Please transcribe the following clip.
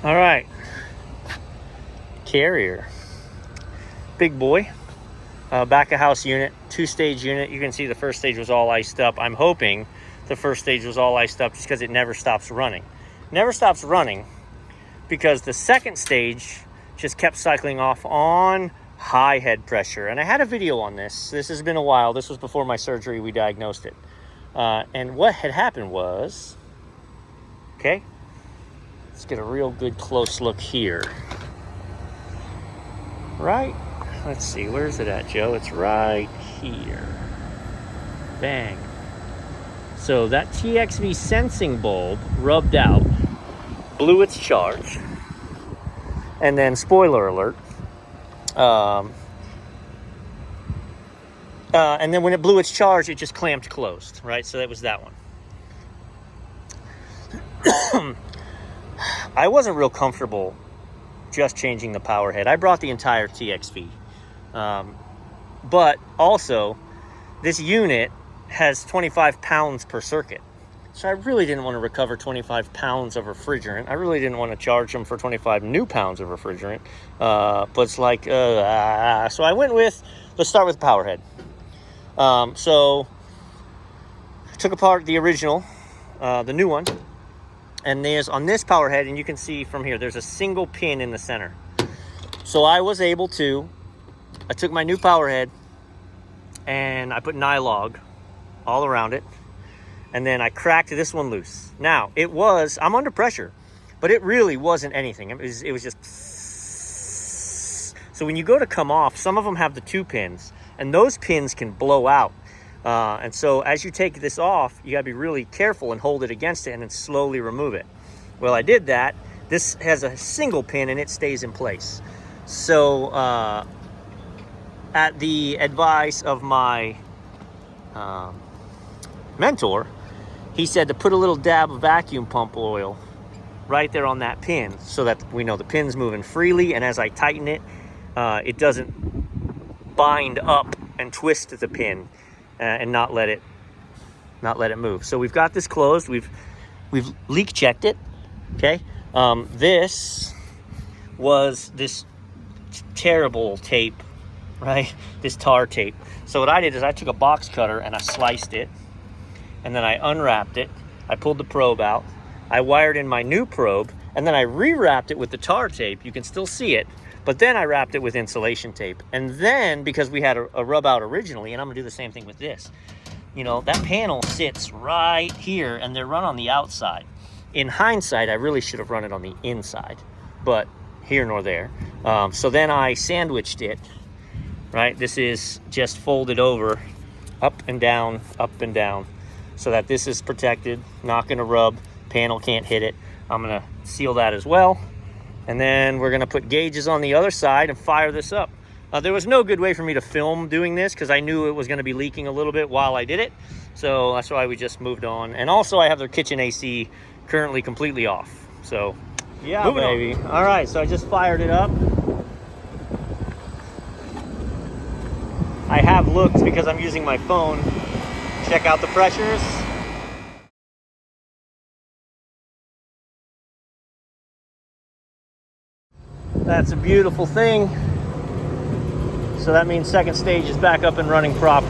All right, carrier, big boy, back of house unit, 2-stage unit. You can see the first stage was all iced up. I'm hoping the first stage was all iced up just because it never stops running. Never stops running because the second stage just kept cycling off on high head pressure. And I had a video on this. This has been a while. This was before my surgery. We diagnosed it. And what had happened was, okay, let's get a real good close look here. Right? Let's see, where's it at, Joe? It's right here. Bang. So that TXV sensing bulb rubbed out, blew its charge, and then, spoiler alert, and then when it blew its charge, it just clamped closed, right? So that was that one. I wasn't real comfortable just changing the power head. I brought the entire TXV. But also, this unit has 25 pounds per circuit. So I really didn't want to recover 25 pounds of refrigerant. I really didn't want to charge them for 25 new pounds of refrigerant. But it's like, so I went with, let's start with the power head. So I took apart the original, the new one. And there's, on this power head, and you can see from here, there's a single pin in the center. So I was able to, I took my new power head and I put Nylog all around it. And then I cracked this one loose. Now, it was, I'm under pressure, but it really wasn't anything. It was just, so when you go to come off, some of them have the 2 pins, and those pins can blow out. And so as you take this off, you gotta be really careful and hold it against it and then slowly remove it. Well, I did that. This has a single pin and it stays in place. So at the advice of my mentor, he said to put a little dab of vacuum pump oil right there on that pin so that we know the pin's moving freely, and as I tighten it, it doesn't bind up and twist the pin and not let it move. So we've got this closed. We've leak checked it. Okay. This was this terrible tape, right? This tar tape. So what I did is I took a box cutter and I sliced it, and then I unwrapped it. I pulled the probe out. I wired in my new probe, and then I rewrapped it with the tar tape. You can still see it, but then I wrapped it with insulation tape. And then, because we had a rub out originally, and I'm gonna do the same thing with this, you know, that panel sits right here and they're run on the outside. In hindsight, I really should have run it on the inside, but here nor there. So then I sandwiched it, right? This is just folded over, up and down, so that this is protected, not gonna rub, panel can't hit it. I'm gonna seal that as well. And then we're gonna put gauges on the other side and fire this up. There was no good way for me to film doing this because I knew it was gonna be leaking a little bit while I did it. So that's why we just moved on. And also I have their kitchen AC currently completely off. So yeah, baby. All right, so I just fired it up. I have looked because I'm using my phone. Check out the pressures. That's a beautiful thing. So that means second stage is back up and running proper.